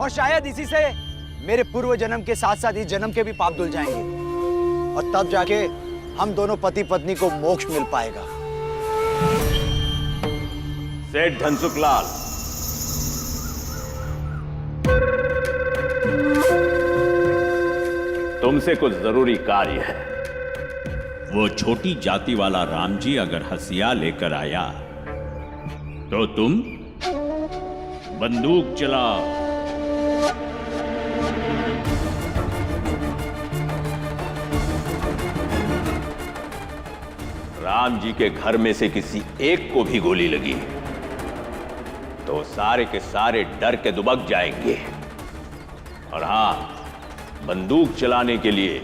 और शायद इसी से मेरे पूर्व जन्म के साथ साथ इस जन्म के भी पाप धुल जाएंगे और तब जाके हम दोनों पति पत्नी को मोक्ष मिल पाएगा। सेठ धनसुखलाल, तुमसे कुछ जरूरी कार्य है। वो छोटी जाति वाला राम जी अगर हसिया लेकर आया तो तुम बंदूक चलाओ। राम जी के घर में से किसी एक को भी गोली लगी तो सारे के सारे डर के दुबक जाएंगे। और हां, बंदूक चलाने के लिए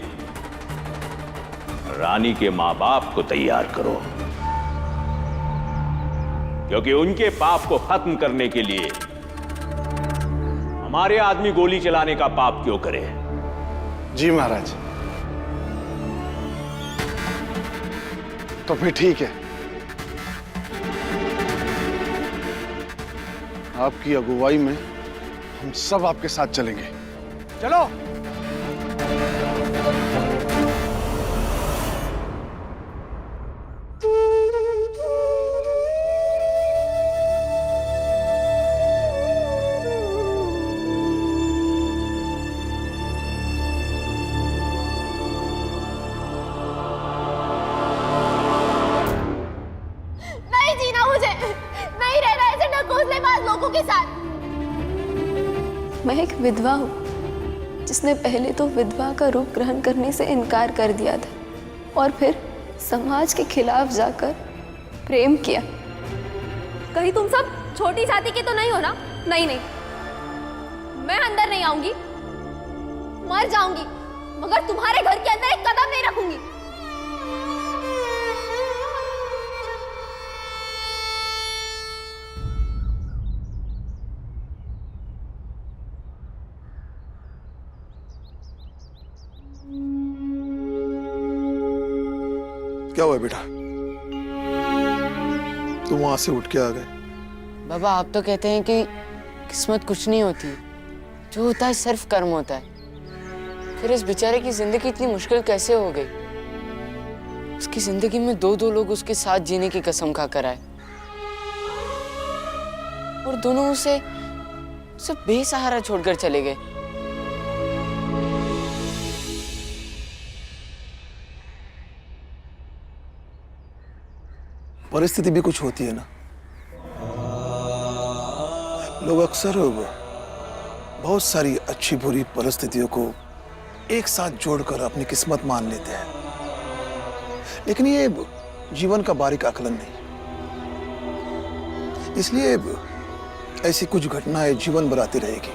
रानी के मां बाप को तैयार करो, क्योंकि उनके पाप को खत्म करने के लिए हमारे आदमी गोली चलाने का पाप क्यों करे। जी महाराज। तो फिर ठीक है, आपकी अगुवाई में हम सब आपके साथ चलेंगे। चलो। मैं एक विधवा हूँ जिसने पहले तो विधवा का रूप ग्रहण करने से इनकार कर दिया था और फिर समाज के खिलाफ जाकर प्रेम किया। कहीं तुम सब छोटी जाति के तो नहीं हो ना? नहीं नहीं, मैं अंदर नहीं आऊंगी, मर जाऊंगी, मगर तुम्हारे घर के अंदर एक कदम नहीं रखूंगी। क्या हुआ बेटा, तुम वहां से उठ के आ गए? बाबा, आप तो कहते हैं कि किस्मत कुछ नहीं होती, जो होता है सिर्फ कर्म होता है। फिर इस बेचारे की जिंदगी इतनी मुश्किल कैसे हो गई? उसकी जिंदगी में दो लोग उसके साथ जीने की कसम खा कर आए और दोनों उसे बेसहारा छोड़कर चले गए। परिस्थिति भी कुछ होती है ना। लोग अक्सर बहुत सारी अच्छी बुरी परिस्थितियों को एक साथ जोड़कर अपनी किस्मत मान लेते हैं, लेकिन ये जीवन का बारीक आकलन नहीं। इसलिए ऐसी कुछ घटनाएं जीवन भर आती रहेगी,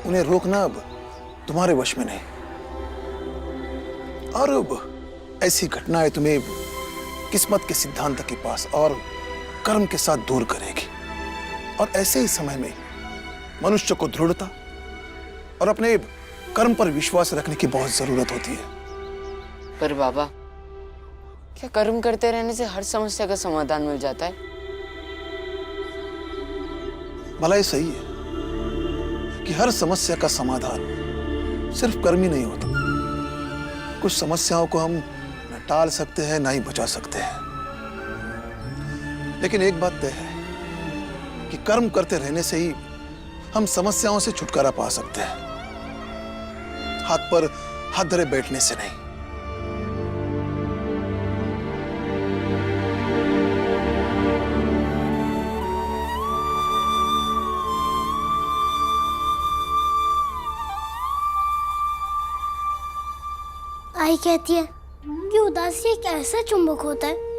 उन्हें रोकना अब तुम्हारे वश में नहीं। और अब ऐसी घटनाएं तुम्हें किस्मत के सिद्धांत के पास और कर्म के साथ दूर करेगी। और ऐसे ही समय में मनुष्य को दृढ़ता और अपने कर्म पर विश्वास रखने की बहुत जरूरत होती है। पर बाबा, क्या कर्म करते रहने से हर समस्या का समाधान मिल जाता है? भला ये सही है कि हर समस्या का समाधान सिर्फ कर्म ही नहीं होता। कुछ समस्याओं को हम न टाल सकते हैं, ना ही बचा सकते हैं। लेकिन एक बात तय है कि कर्म करते रहने से ही हम समस्याओं से छुटकारा पा सकते हैं, हाथ पर हाथ धरे बैठने से नहीं। आई कहती है कि उदासी एक ऐसा चुंबक होता है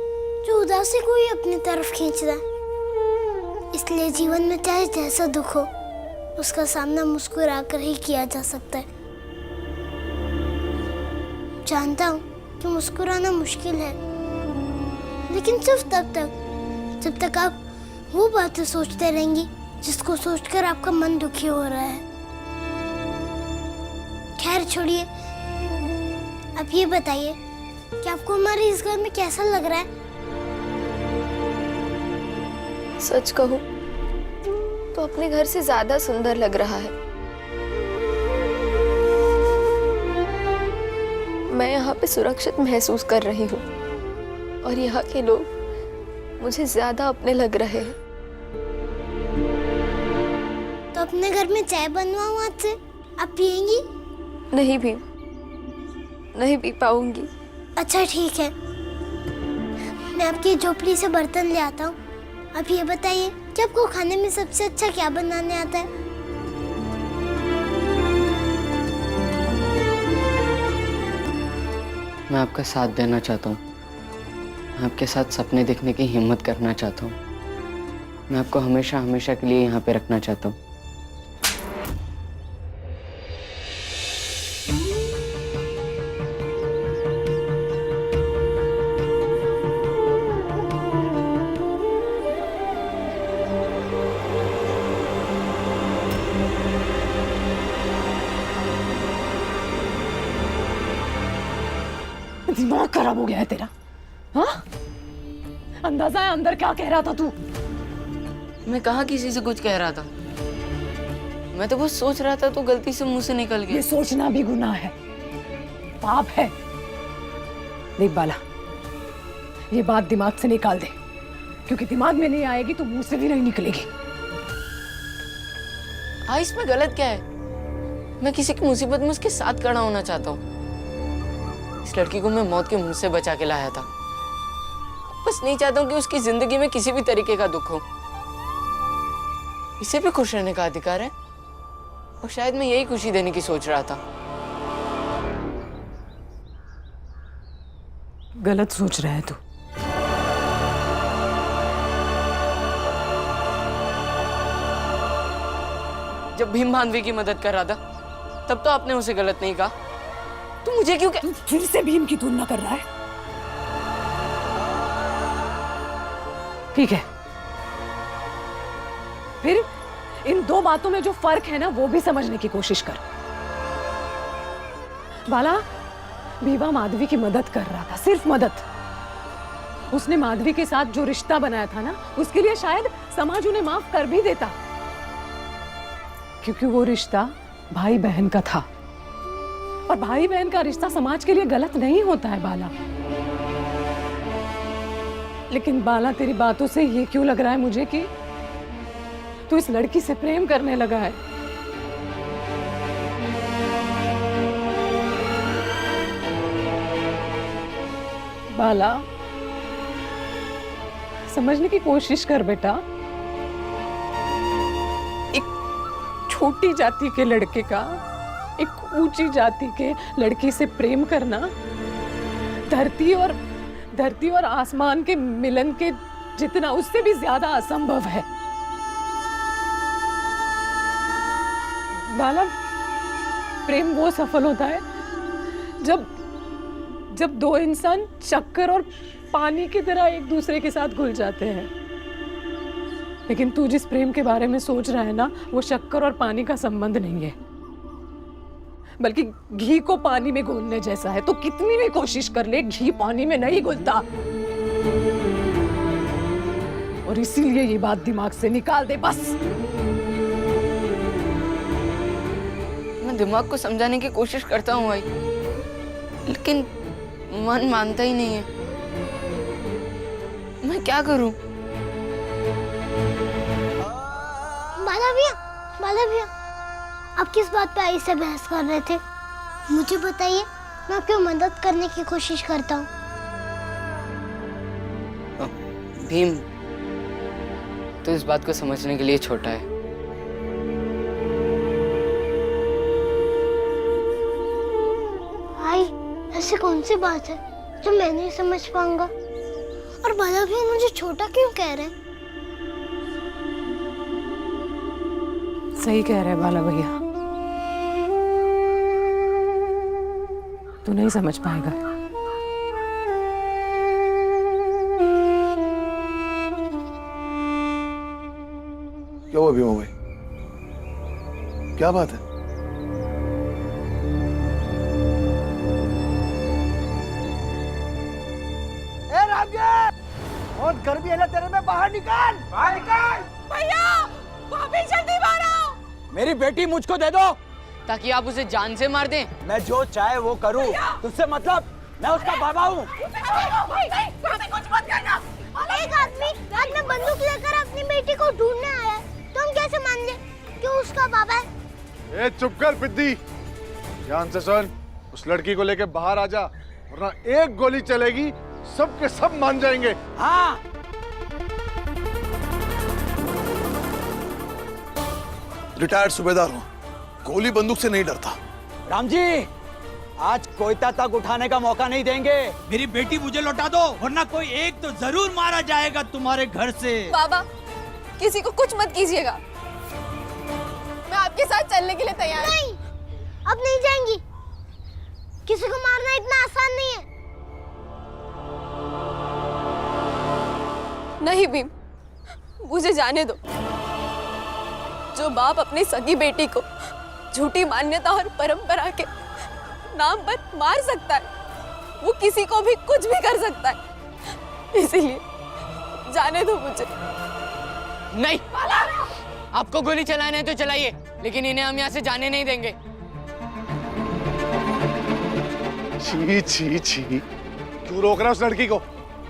जो उदासी को ही अपनी तरफ खींचता है। इसलिए जीवन में चाहे जैसा दुख हो, उसका सामना मुस्कुरा कर ही किया जा सकता है। जानता हूँ कि मुस्कुराना मुश्किल है, लेकिन सिर्फ तब तक जब तक आप वो बातें सोचते रहेंगी जिसको सोचकर आपका मन दुखी हो रहा है। खैर छोड़िए, अब ये बताइए कि आपको हमारे इस घर में कैसा लग रहा है? सच कहूं तो अपने घर से ज्यादा सुंदर लग रहा है। मैं यहाँ पे सुरक्षित महसूस कर रही हूँ और यहाँ के लोग मुझे ज्यादा अपने लग रहे हैं। तो अपने घर में चाय बनवाऊं आज से, आप पियेंगी? नहीं पी पाऊंगी। अच्छा ठीक है, मैं आपकी झोपड़ी से बर्तन ले आता हूँ। आप ये बताइए कि आपको खाने में सबसे अच्छा क्या बनाने आता है? मैं आपका साथ देना चाहता हूँ, मैं आपके साथ सपने देखने की हिम्मत करना चाहता हूँ, मैं आपको हमेशा हमेशा के लिए यहाँ पे रखना चाहता हूँ। दिमाग खराब हो गया है तेरा? हाँ, अंदाजा है अंदर क्या कह रहा था तू? मैं कहाँ किसी से कुछ कह रहा था, मैं तो बस सोच रहा था तो गलती से मुंह से निकल गया। ये सोचना भी गुनाह है, पाप है। देख बाला, ये बात दिमाग से निकाल दे, क्योंकि दिमाग में नहीं आएगी तो मुंह से भी नहीं निकलेगी। हाँ, इसमें गलत क्या है? मैं किसी की मुसीबत में उसके साथ खड़ा होना चाहता हूँ। इस लड़की को मैं मौत के मुंह से बचा के लाया था, बस नहीं चाहता हूँ कि उसकी जिंदगी में किसी भी तरीके का दुख हो। इसे भी खुश रहने का अधिकार है और शायद मैं यही खुशी देने की सोच रहा था। गलत सोच रहा है तू। जब भीम मानवी की मदद कर रहा था तब तो आपने उसे गलत नहीं कहा, तो मुझे क्यों तू फिर से भीम की तुलना कर रहा है? ठीक है, फिर इन दो बातों में जो फर्क है ना वो भी समझने की कोशिश कर। बाला भीमा माधवी की मदद कर रहा था, सिर्फ मदद। उसने माधवी के साथ जो रिश्ता बनाया था ना, उसके लिए शायद समाज उन्हें माफ कर भी देता, क्योंकि वो रिश्ता भाई बहन का था। और भाई बहन का रिश्ता समाज के लिए गलत नहीं होता है बाला। लेकिन बाला, तेरी बातों से ये क्यों लग रहा है मुझे कि तू इस लड़की से प्रेम करने लगा है? बाला, समझने की कोशिश कर बेटा। एक छोटी जाति के लड़के का एक ऊंची जाति के लड़की से प्रेम करना धरती और आसमान के मिलन के जितना, उससे भी ज्यादा असंभव है। बाला, प्रेम वो सफल होता है जब दो इंसान शक्कर और पानी की तरह एक दूसरे के साथ घुल जाते हैं। लेकिन तू जिस प्रेम के बारे में सोच रहा है ना, वो शक्कर और पानी का संबंध नहीं है, बल्कि घी को पानी में घोलने जैसा है। तो कितनी भी कोशिश कर ले, घी पानी में नहीं घुलता। और इसीलिए ये बात दिमाग से निकाल दे बस। मैं दिमाग को समझाने की कोशिश करता हूँ भाई, लेकिन मन मानता ही नहीं है। मैं क्या करूं? बाला भैया, आप किस बात पे आई से बहस कर रहे थे? मुझे बताइए, मैं आपकी मदद करने की कोशिश करता हूँ। भीम तो इस बात को समझने के लिए छोटा है। भाई, ऐसी कौन सी बात है जो मैं नहीं समझ पाऊंगा? और बाला भैया मुझे छोटा क्यों कह रहे हैं? सही कह रहे बाला भैया, तू नहीं समझ पाएगा। क्या हुआ भीमा भाई, क्या बात है? बहुत गर्मी है ना तेरे में, बाहर निकाल, बाहर निकाल। भैया, भाभी जल्दी बाहर आओ। मेरी बेटी मुझको दे दो। ताकि आप उसे जान से मार दें। मैं जो चाहे वो करूं, तुझसे मतलब? मैं उसका बाबा हूँ। कुछ मत करना। एक आदमी रात में बंदूक लेकर अपनी बेटी को ढूंढने आया है, तो हम कैसे मान लें कि वो उसका बाबा है? ए चुप कर पिद्दी, ध्यान से सुन। उस लड़की को लेके बाहर आ जा, वरना एक गोली चलेगी, सब के सब मान जाएंगे। हाँ। रिटायर्ड सूबेदार हूं, गोली बंदूक से नहीं डरता। राम जी, आज कोयता तक उठाने का मौका नहीं देंगे। मेरी बेटी मुझे लौटा दो, वरना कोई एक तो जरूर मारा जाएगा तुम्हारे घर से। बाबा, किसी को कुछ मत कीजिएगा। मैं आपके साथ चलने के लिए तैयार हूँ। नहीं, अब नहीं जाएंगी। किसी को मारना इतना आसान नहीं है। नहीं भीम, मुझे जाने दो। जो बाप अपनी सगी बेटी को झूठी मान्यता और परंपरा के नाम पर मार सकता है, वो किसी को भी कुछ भी कर सकता है। इसीलिए जाने दो मुझे। नहीं, आपको गोली चलाना है तो चलाइए, लेकिन इन्हें हम यहाँ से जाने नहीं देंगे। छी छी छी, क्यों रोक रहा है उस लड़की को?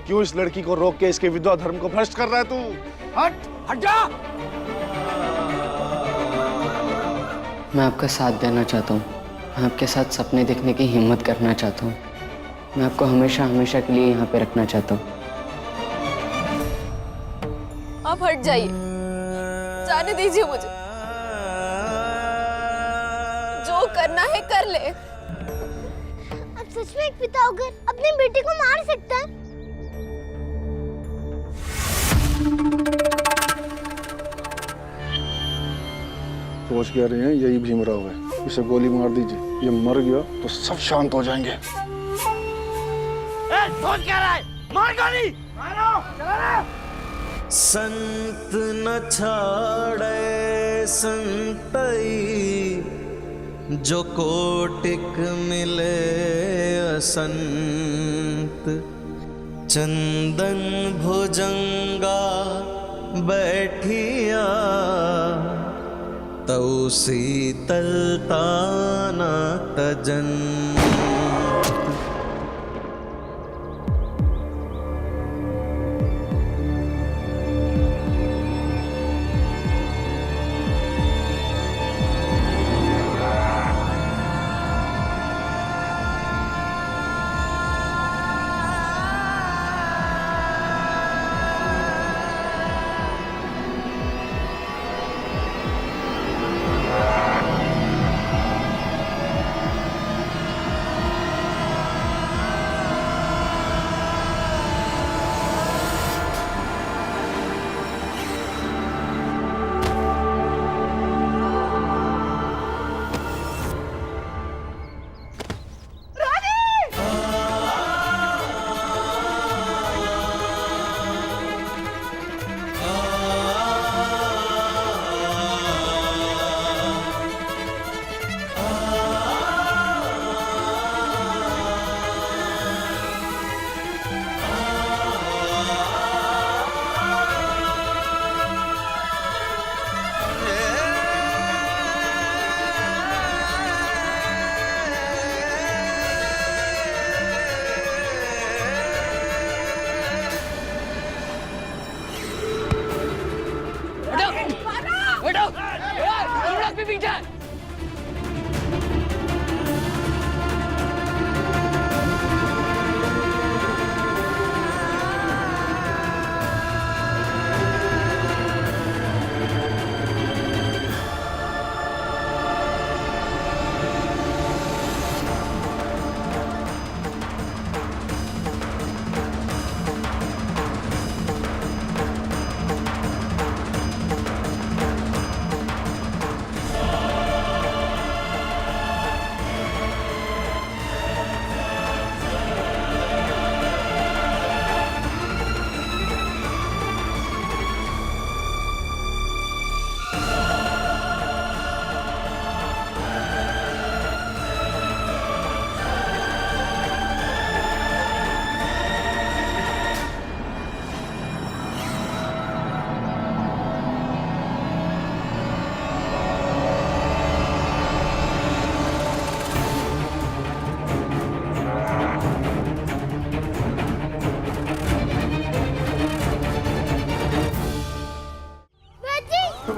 क्यों इस लड़की को रोक के इसके विधवा धर्म को भ्रष्ट कर रहा है तू? हट, हट जा। मैं आपका साथ देना चाहता हूँ, मैं आपके साथ सपने देखने की हिम्मत करना चाहता हूँ, मैं आपको हमेशा हमेशा के लिए यहाँ पे रखना चाहता हूँ। आप हट जाइए, जाने दीजिए मुझे। जो करना है कर ले। अब सच में एक पिता होकर अपनी बेटी को मार सकता है? सोच क्या रहे हैं? यही भीमराव है, इसे गोली मार दीजिए, ये मर गया तो सब शांत हो जाएंगे। सोच क्या रहा है? मार गोली, मारो, चला रे। संत न छाड़े संतई, जो कोटिक मिले असंत। चंदन भुजंगा बैठिया, तौ शीतलता न तजन।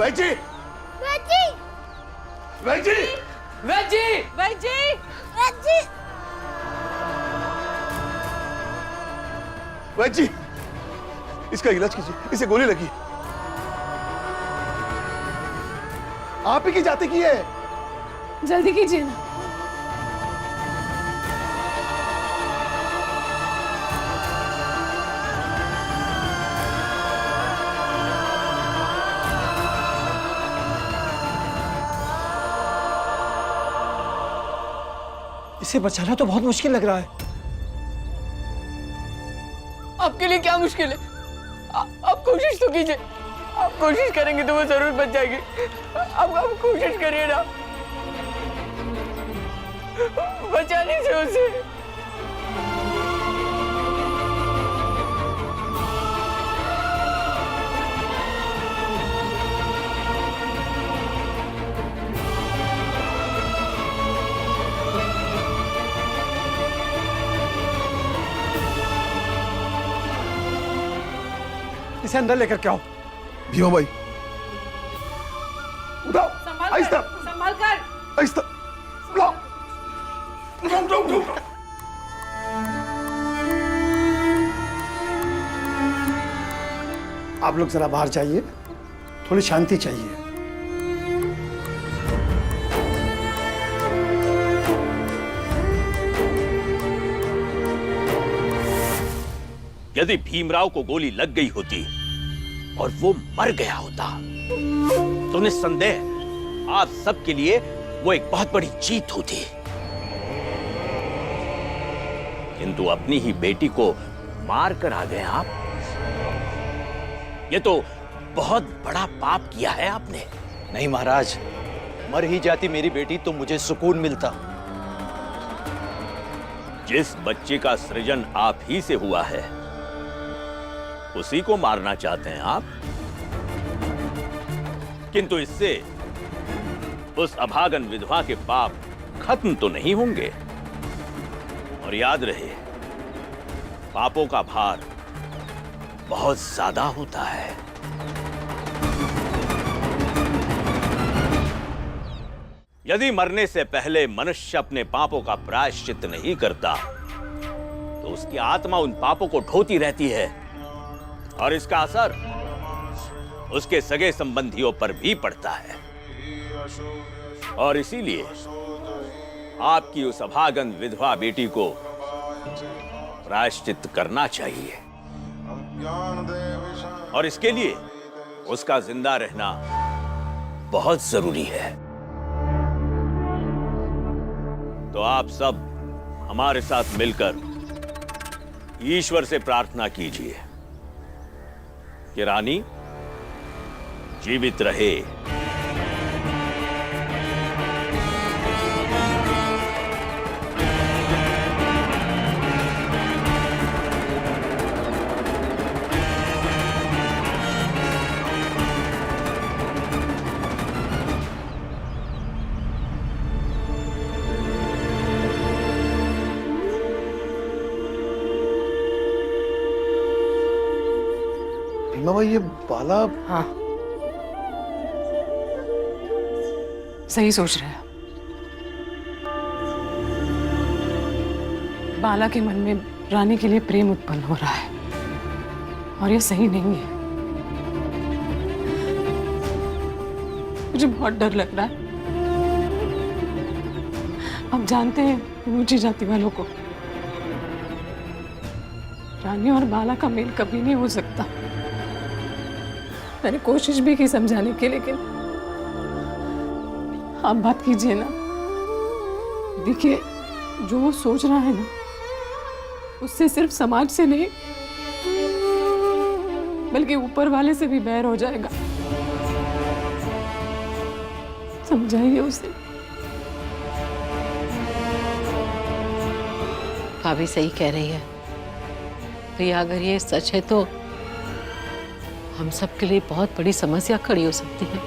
वैजी, वैजी, वैजी, वैजी, वैजी, वैजी, वैजी, इसका इलाज कीजिए, इसे गोली लगी। आप ही की जाति की है। जल्दी कीजिए ना। इसे बचाना तो बहुत मुश्किल लग रहा है। आपके लिए क्या मुश्किल है? आप कोशिश तो कीजिए। आप कोशिश करेंगे तो वो जरूर बच जाएगी। आप कोशिश करिए ना, बचाने से उसे। इसे अंदर लेकर के आओ। भीमा भाई, उठाओ, आहिस्ता, संभाल कर। आहिस्ता, उठाओ, उठाओ, उठाओ, उठाओ। आप लोग जरा बाहर जाइए, थोड़ी शांति चाहिए। यदि भीमराव को गोली लग गई होती और वो मर गया होता तो निस्संदेह आप सबके लिए वो एक बहुत बड़ी जीत होती। किंतु अपनी ही बेटी को मार कर आ गए आप। ये तो बहुत बड़ा पाप किया है आपने। नहीं महाराज, मर ही जाती मेरी बेटी तो मुझे सुकून मिलता। जिस बच्चे का सृजन आप ही से हुआ है उसी को मारना चाहते हैं आप। किंतु इससे उस अभागन विधवा के पाप खत्म तो नहीं होंगे। और याद रहे, पापों का भार बहुत ज्यादा होता है। यदि मरने से पहले मनुष्य अपने पापों का प्रायश्चित नहीं करता तो उसकी आत्मा उन पापों को ढोती रहती है और इसका असर उसके सगे संबंधियों पर भी पड़ता है। और इसीलिए आपकी उस अभागन विधवा बेटी को प्रायश्चित करना चाहिए और इसके लिए उसका जिंदा रहना बहुत जरूरी है। तो आप सब हमारे साथ मिलकर ईश्वर से प्रार्थना कीजिए कि रानी जीवित रहे। भीमा भाई, ये बाला। हाँ, सही सोच रहे हैं। बाला के मन में रानी के लिए प्रेम उत्पन्न हो रहा है और ये सही नहीं है। मुझे बहुत डर लग रहा है। आप जानते हैं ऊंची जाति वालों को रानी और बाला का मेल कभी नहीं हो सकता। मैंने कोशिश भी की समझाने की, लेकिन आप बात कीजिए ना। देखिए, जो वो सोच रहा है ना, उससे सिर्फ समाज से नहीं बल्कि ऊपर वाले से भी बैर हो जाएगा। समझाइए उसे। भाभी सही कह रही है प्रिया, अगर ये सच है तो हम सबके लिए बहुत बड़ी समस्या खड़ी हो सकती है।